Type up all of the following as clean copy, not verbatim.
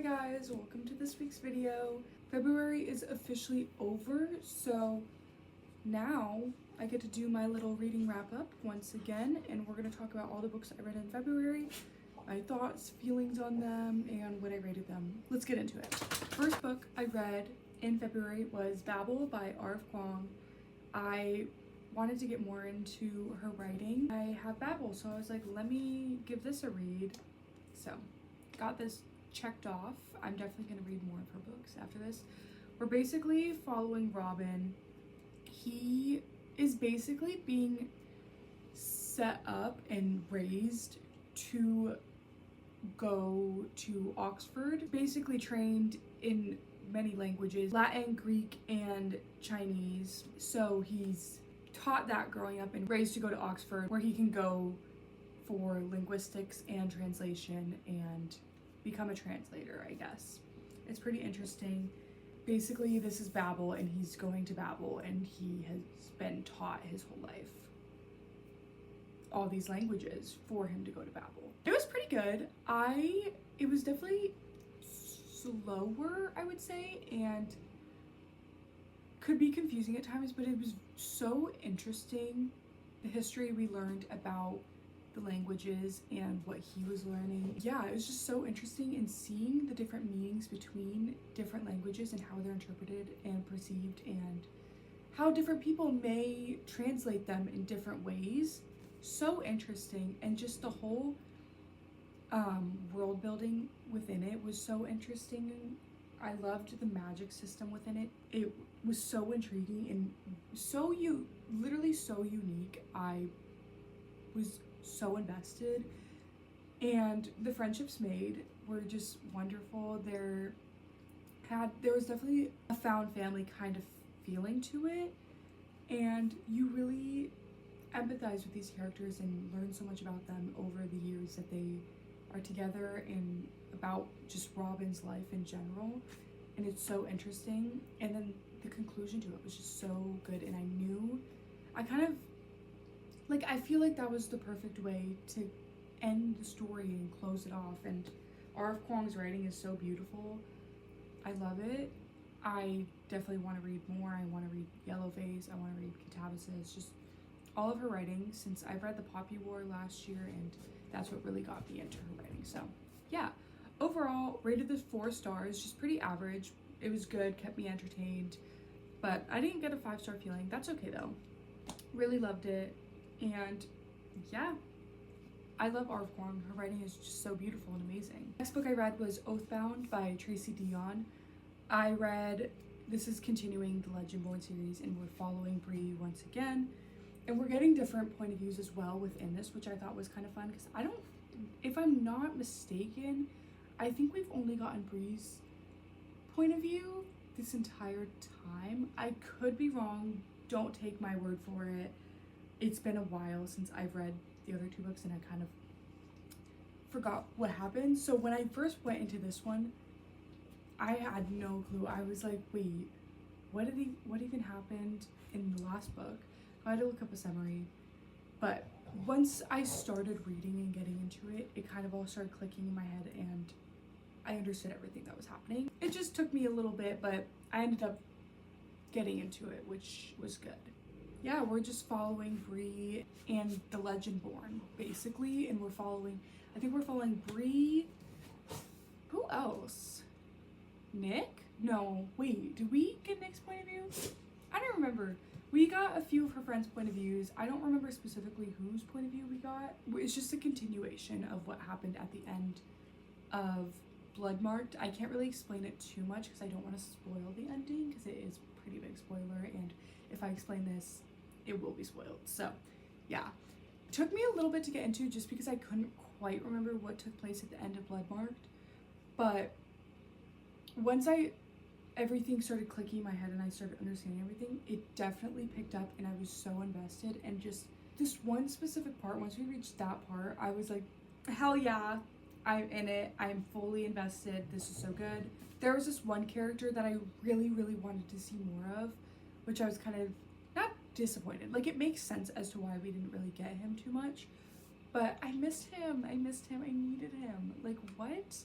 guys, welcome to this week's video. February is officially over, so now I get to do my little reading wrap up once again, and we're going to talk about all the books I read in February, my thoughts, feelings on them, and what I rated them. Let's get into it. First book I read in February was Babel by R.F. Kuang. I wanted to get more into her writing. I have Babel, so I was like, let me give this a read. So, got this checked off. I'm definitely going to read more of her books after this. We're basically following Robin. He is basically being set up and raised to go to Oxford, basically trained in many languages, Latin, Greek, and Chinese. So he's taught that growing up and raised to go to Oxford, where he can go for linguistics and translation and become a translator, I guess. It's pretty interesting. Basically, this is Babel, and he's going to Babel, and he has been taught his whole life all these languages for him to go to Babel. It was pretty good. It was definitely slower, I would say, and could be confusing at times, but it was so interesting, the history we learned about the languages and what he was learning. Yeah, it was just so interesting, and seeing the different meanings between different languages and how they're interpreted and perceived, and how different people may translate them in different ways. So interesting, and just the whole world building within it was so interesting. I loved the magic system within it. It was so intriguing and literally so unique. I was so invested, and the friendships made were just wonderful. There was definitely a found family kind of feeling to it, and you really empathize with these characters and learn so much about them over the years that they are together, and about just Robin's life in general. And it's so interesting, and then the conclusion to it was just so good. And I feel like that was the perfect way to end the story and close it off. And R.F. Kuang's writing is so beautiful. I love it. I definitely want to read more. I want to read Yellowface. I want to read Catabasis. Just all of her writing, since I've read The Poppy War last year, and that's what really got me into her writing. So yeah, overall rated this 4 stars, just pretty average. It was good, kept me entertained, but I didn't get a 5-star feeling. That's okay though. Really loved it. And yeah, I love R.F. Kuang. Her writing is just so beautiful and amazing. Next book I read was Oathbound by Tracy Deonn. This is continuing the Legendborn series, and we're following Bree once again. And we're getting different point of views as well within this, which I thought was kind of fun, because if I'm not mistaken, I think we've only gotten Bree's point of view this entire time. I could be wrong. Don't take my word for it. It's been a while since I've read the other 2 books, and I kind of forgot what happened. So when I first went into this one, I had no clue. I was like, wait, what even happened in the last book? I had to look up a summary, but once I started reading and getting into it, it kind of all started clicking in my head, and I understood everything that was happening. It just took me a little bit, but I ended up getting into it, which was good. Yeah, we're just following Bree and the Legendborn, basically, and I think we're following Bree. Who else? Nick? No, wait, did we get Nick's point of view? I don't remember. We got a few of her friends' point of views. I don't remember specifically whose point of view we got. It's just a continuation of what happened at the end of Bloodmarked. I can't really explain it too much because I don't want to spoil the ending, because it is a pretty big spoiler, and if I explain this, it will be spoiled. So yeah, it took me a little bit to get into, just because I couldn't quite remember what took place at the end of Bloodmarked. But once everything started clicking in my head and I started understanding everything, it definitely picked up, and I was so invested. And just this one specific part, once we reached that part, I was like, hell yeah, I'm in it. I'm fully invested. This is so good. There was this one character that I really, really wanted to see more of, which I was kind of not disappointed. Like, it makes sense as to why we didn't really get him too much, but I missed him. I needed him. Like, what?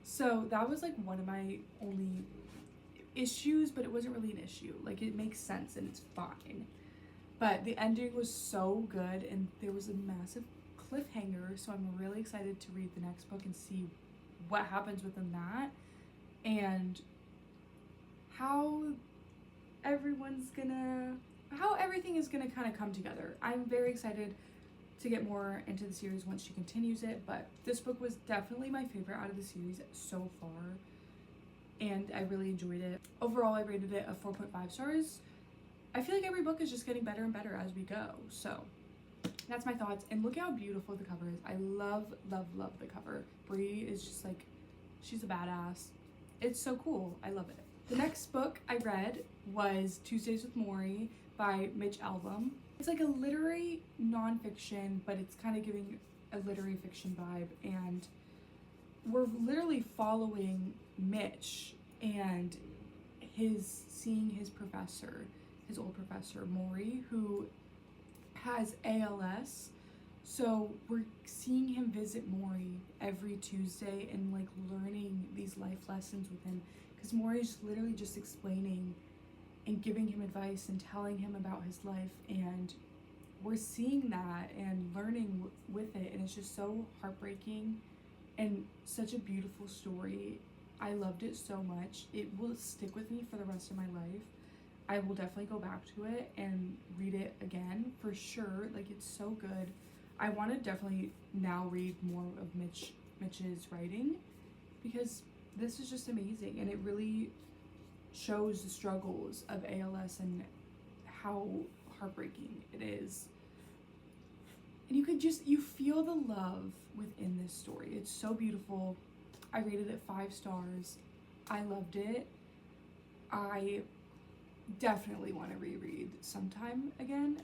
So that was like one of my only issues, but it wasn't really an issue. Like, it makes sense and it's fine. But the ending was so good, and there was a massive cliffhanger, so I'm really excited to read the next book and see what happens within that, and how how everything is gonna kind of come together. I'm very excited to get more into the series once she continues it, but this book was definitely my favorite out of the series so far, and I really enjoyed it. Overall, I rated it a 4.5 stars. I feel like every book is just getting better and better as we go, so that's my thoughts. And look how beautiful the cover is. I love, love, love the cover. Brie is just like, she's a badass. It's so cool. I love it. The next book I read was Tuesdays with Morrie by Mitch Albom. It's like a literary nonfiction, but it's kind of giving a literary fiction vibe, and we're literally following Mitch and seeing his professor, his old professor Morrie, who has ALS. So we're seeing him visit Morrie every Tuesday and like learning these life lessons with him, because Morrie's literally just explaining and giving him advice and telling him about his life, and we're seeing that and learning with it, and it's just so heartbreaking and such a beautiful story. I loved it so much. It will stick with me for the rest of my life. I will definitely go back to it and read it again for sure. Like, it's so good. I want to definitely now read more of Mitch's writing, because this is just amazing, and it really shows the struggles of ALS and how heartbreaking it is. And you feel the love within this story. It's so beautiful. I rated it 5 stars. I loved it. I definitely want to reread sometime again.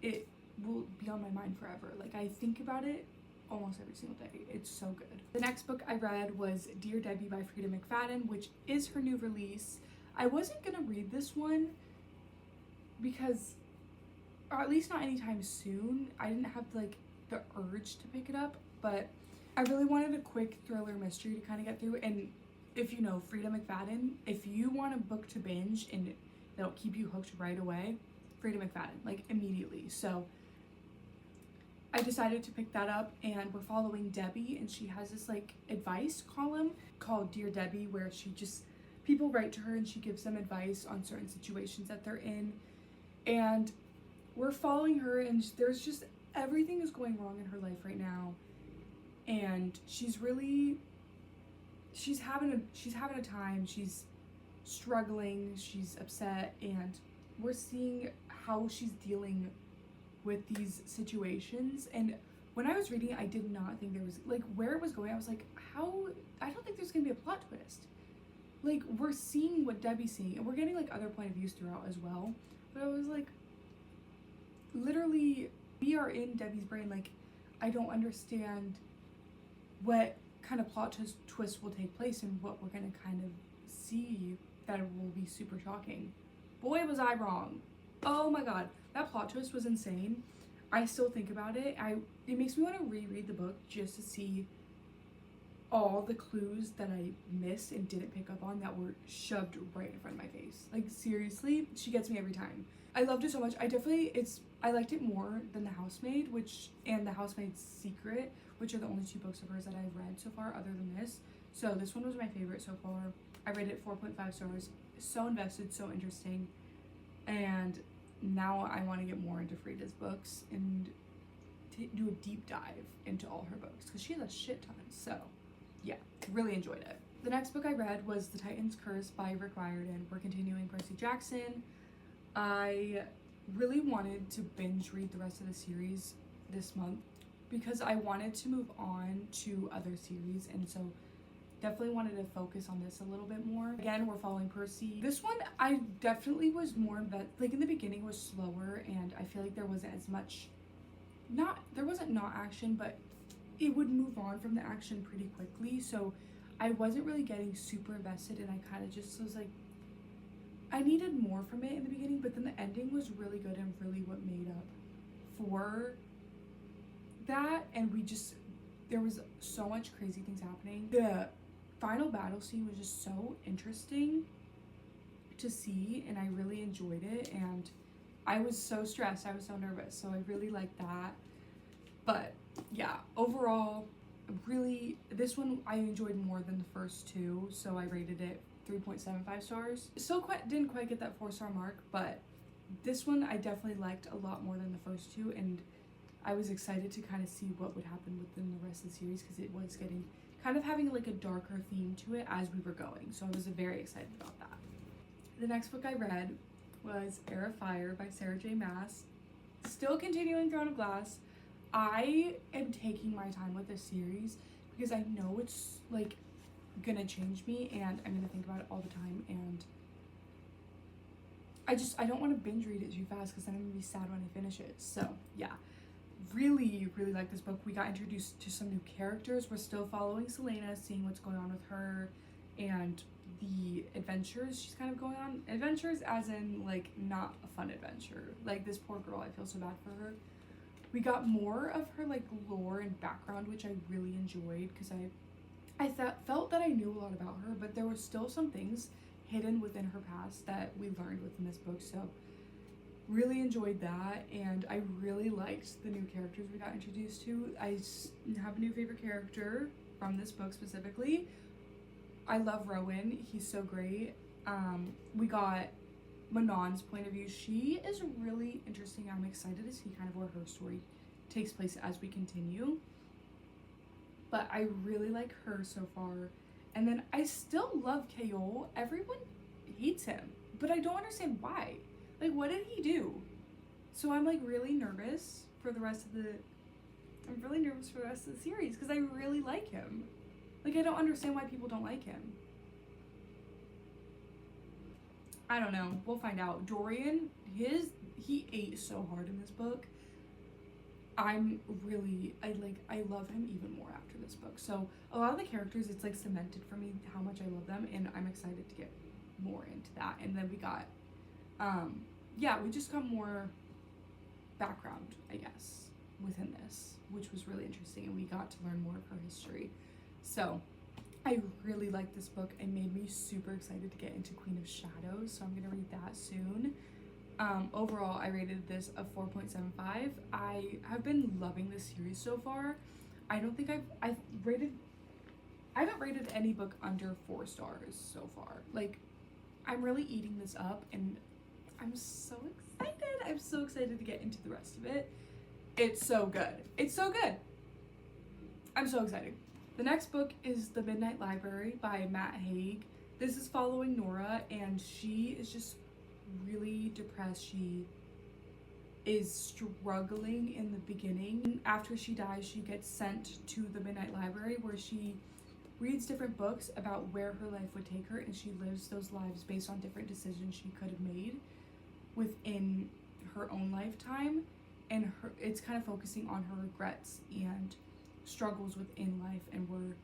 It will be on my mind forever. Like, I think about it almost every single day. It's so good. The next book I read was Dear Debbie by Freida McFadden, which is her new release. I wasn't gonna read this one because, or at least not anytime soon. I didn't have like the urge to pick it up, but I really wanted a quick thriller mystery to kind of get through. And if you know Freida McFadden, if you want a book to binge and that'll keep you hooked right away, Freida McFadden, like immediately. So I decided to pick that up, and we're following Debbie, and she has this like advice column called Dear Debbie, where people write to her and she gives them advice on certain situations that they're in. And we're following her, and there's just everything is going wrong in her life right now, and she's having a time. She's struggling, she's upset, and we're seeing how she's dealing with these situations. And when I was reading it, I did not think there was, like, where it was going, I was like, I don't think there's gonna be a plot twist. Like, we're seeing what Debbie's seeing, and we're getting like other point of views throughout as well, but I was like, literally, we are in Debbie's brain. Like, I don't understand what kind of plot twist will take place and what we're gonna kind of see that will be super shocking. Boy, was I wrong. Oh my god, that plot twist was insane. I still think about it. It makes me want to reread the book just to see all the clues that I missed and didn't pick up on that were shoved right in front of my face. Like, seriously, she gets me every time. I loved it so much. I liked it more than The Housemaid, and The Housemaid's Secret, which are the only 2 books of hers that I've read so far other than this. So this one was my favorite so far. I rated it 4.5 stars. So invested, so interesting. And now I want to get more into Freida's books and do a deep dive into all her books, because she has a shit ton. So yeah, really enjoyed it. The next book I read was The Titan's Curse by Rick Riordan. We're continuing Percy Jackson. I really wanted to binge read the rest of the series this month because I wanted to move on to other series, and so definitely wanted to focus on this a little bit more. Again, we're following Percy. This one, I definitely was more like, in the beginning was slower, and I feel like there wasn't as much, there wasn't not action, but it would move on from the action pretty quickly. So I wasn't really getting super invested, and I kind of just was like, I needed more from it in the beginning, but then the ending was really good and really what made up for that. And there was so much crazy things happening. The final battle scene was just so interesting to see, and I really enjoyed it, and I was so stressed, I was so nervous, so I really liked that. But yeah, overall, really, this one I enjoyed more than the first two, so I rated it 3.75 stars. Still didn't quite get that 4-star mark, but this one I definitely liked a lot more than the first two, and I was excited to kind of see what would happen within the rest of the series, because it was getting kind of having like a darker theme to it as we were going, so I was very excited about that. The next book I read was Heir of Fire by Sarah J Maas. Still continuing Throne of Glass. I am taking my time with this series because I know it's like gonna change me, and I'm gonna think about it all the time, and I don't want to binge read it too fast because then I'm gonna be sad when I finish it. So yeah, really like this book. We got introduced to some new characters. We're still following Selena, seeing what's going on with her and the adventures she's kind of going on. Adventures as in like not a fun adventure. Like this poor girl, I feel so bad for her. We got more of her like lore and background, which I really enjoyed because I felt that I knew a lot about her, but there were still some things hidden within her past that we learned within this book. So really enjoyed that, and I really liked the new characters we got introduced to. I have a new favorite character from this book specifically. I love Rowan. He's so great. We got Manon's point of view. She is really interesting. I'm excited to see kind of where her story takes place as we continue. But I really like her so far. And then I still love Kayol. Everyone hates him, but I don't understand why. Like, what did he do? So I'm like really nervous for the rest of the series because I really like him. Like, I don't understand why people don't like him. I don't know. We'll find out. Dorian, he ate so hard in this book. I love him even more after this book. So a lot of the characters, it's like cemented for me how much I love them, and I'm excited to get more into that. And then we got, we just got more background, I guess, within this, which was really interesting, and we got to learn more of her history. So I really liked this book. It made me super excited to get into Queen of Shadows, so I'm gonna read that soon. Overall, I rated this a 4.75. I have been loving this series so far. I don't think I haven't rated any book under 4 stars so far. Like, I'm really eating this up, and I'm so excited. I'm so excited to get into the rest of it. It's so good. It's so good. I'm so excited. The next book is The Midnight Library by Matt Haig. This is following Nora, and she is just really depressed. She is struggling in the beginning. After she dies, she gets sent to the Midnight Library, where she reads different books about where her life would take her, and she lives those lives based on different decisions she could have made within her own lifetime. And it's kind of focusing on her regrets and struggles within life, and we're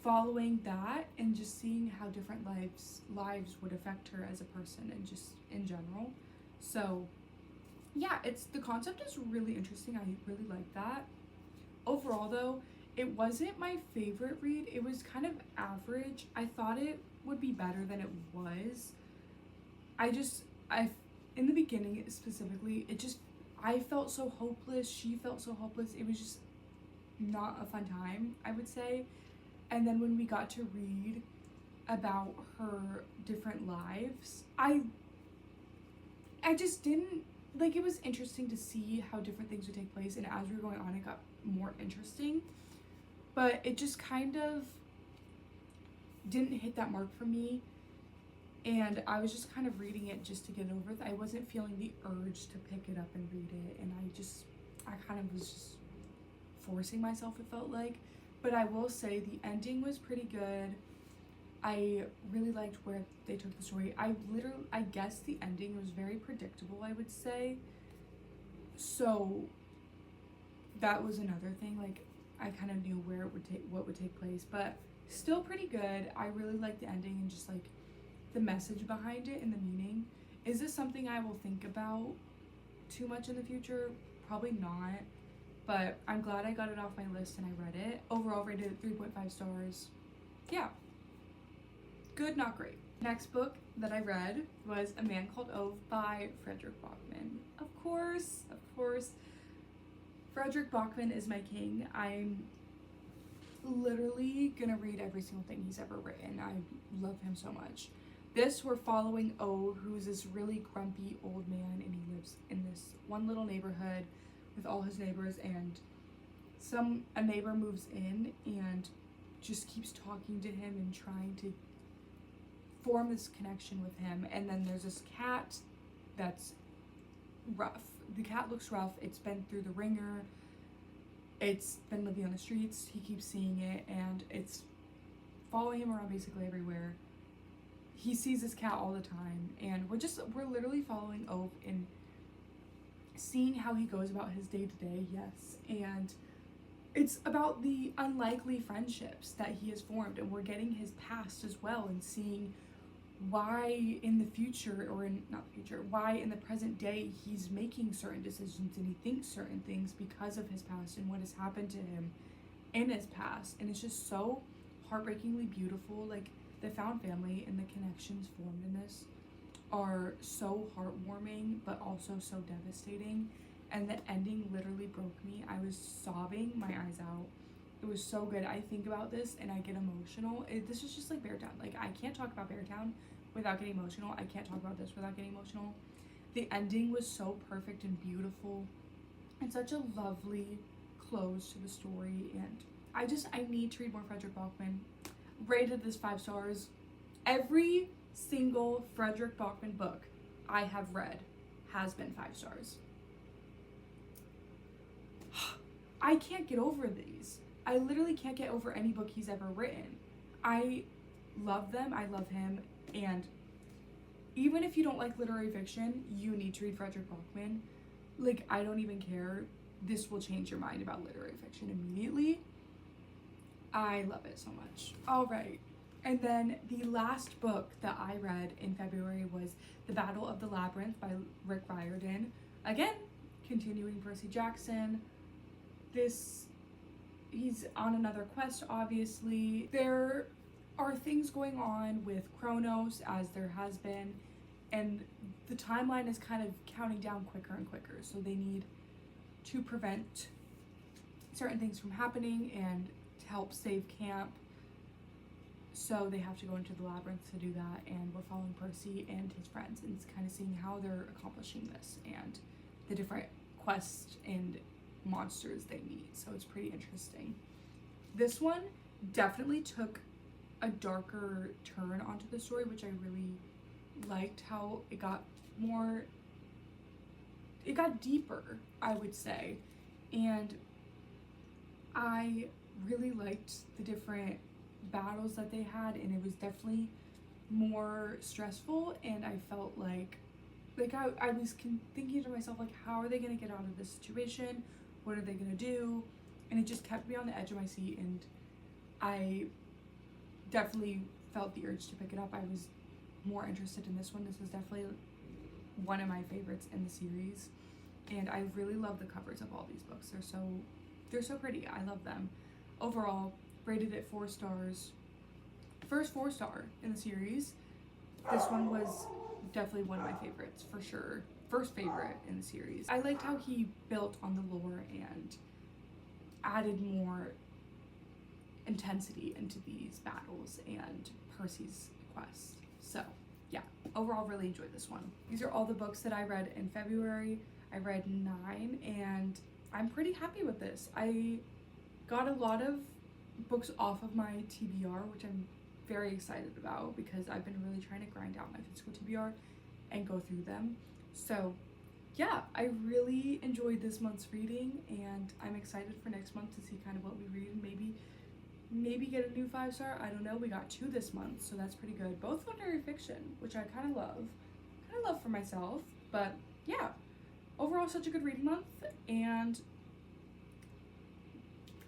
following that and just seeing how different lives would affect her as a person and just in general. So yeah, the concept is really interesting. I really like that. Overall though, it wasn't my favorite read. It was kind of average. I thought it would be better than it was. In the beginning specifically, I felt so hopeless. She felt so hopeless. It was just not a fun time, I would say. And then when we got to read about her different lives, I just didn't, like, it was interesting to see how different things would take place, and as we were going on, it got more interesting. But it just kind of didn't hit that mark for me, and I was just kind of reading it just to get it over with. I wasn't feeling the urge to pick it up and read it, and I kind of was just forcing myself, it felt like. But I will say the ending was pretty good. I really liked where they took the story. I guess the ending was very predictable, I would say. So that was another thing. Like, I kind of knew what would take place, but still pretty good. I really liked the ending and just like the message behind it and the meaning. Is this something I will think about too much in the future? Probably not. but I'm glad I got it off my list and I read it. Overall rated 3.5 stars. Yeah. Good, not great. Next book that I read was A Man Called Ove by Fredrik Backman. Of course. Fredrik Backman is my king. I'm literally gonna read every single thing he's ever written. I love him so much. This, we're following Ove, who's this really grumpy old man, and he lives in this one little neighborhood with all his neighbors, and a neighbor moves in and just keeps talking to him and trying to form this connection with him. And then there's this cat that's rough. The cat looks rough. It's been through the ringer. It's been living on the streets. He keeps seeing it, and it's following him around basically everywhere. He sees this cat all the time, and we're literally following Ove and seeing how he goes about his day-to-day. Yes, and it's about the unlikely friendships that he has formed, and we're getting his past as well and seeing why in the future, why in the present day he's making certain decisions and he thinks certain things because of his past and what has happened to him in his past. And it's just so heartbreakingly beautiful. Like, the found family and the connections formed in this are so heartwarming but also so devastating, and the ending literally broke me. I was sobbing my eyes out. It was so good. I think about this and I get emotional. This is just like Beartown. Like, I can't talk about Beartown without getting emotional. I can't talk about this without getting emotional. The ending was so perfect and beautiful and such a lovely close to the story, and I need to read more Fredrik Backman. Rated this 5 stars. Every single Fredrik Backman book I have read has been 5 stars. I can't get over these. I literally can't get over any book he's ever written. I love them. I love him. And even if you don't like literary fiction, you need to read Fredrik Backman. Like, I don't even care. This will change your mind about literary fiction immediately. I love it so much. All right. And then the last book that I read in February was The Battle of the Labyrinth by Rick Riordan. Again, continuing Percy Jackson. He's on another quest, obviously. There are things going on with Kronos, as there has been, and the timeline is kind of counting down quicker and quicker, so they need to prevent certain things from happening and to help save camp. So they have to go into the labyrinth to do that, and we're following Percy and his friends and kind of seeing how they're accomplishing this and the different quests and monsters they meet. So it's pretty interesting. This one definitely took a darker turn onto the story, which I really liked how it got deeper, I would say. And I really liked the different battles that they had, and it was definitely more stressful, and I felt like I was thinking to myself, like, how are they going to get out of this situation? What are they going to do? And it just kept me on the edge of my seat, and I definitely felt the urge to pick it up. I was more interested in this one. This is definitely one of my favorites in the series, and I really love the covers of all these books. They're so pretty. I love them. Overall, rated it 4 stars. First 4-star in the series. This one was definitely one of my favorites, for sure. First favorite in the series. I liked how he built on the lore and added more intensity into these battles and Percy's quest. So yeah, overall really enjoyed this one. These are all the books that I read in February. I read 9, and I'm pretty happy with this. I got a lot of books off of my TBR, which I'm very excited about because I've been really trying to grind out my physical TBR and go through them. So yeah, I really enjoyed this month's reading, and I'm excited for next month to see kind of what we read and maybe get a new 5-star. I don't know. We got 2 this month, so that's pretty good. Both literary fiction, which I kind of love for myself. But yeah, overall such a good reading month, and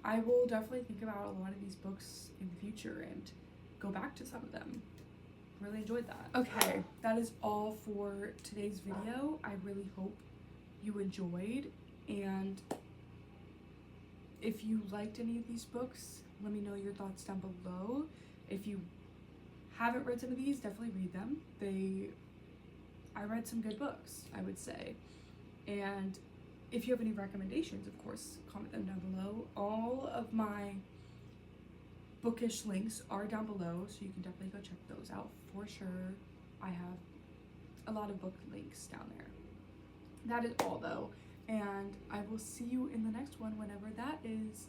I will definitely think about a lot of these books in the future and go back to some of them. Really enjoyed that. Okay, that is all for today's video. I really hope you enjoyed, and if you liked any of these books, let me know your thoughts down below. If you haven't read some of these, definitely read them. I read some good books, I would say. And if you have any recommendations, of course, comment them down below. All of my bookish links are down below, so you can definitely go check those out for sure. I have a lot of book links down there. That is all though, and I will see you in the next one whenever that is.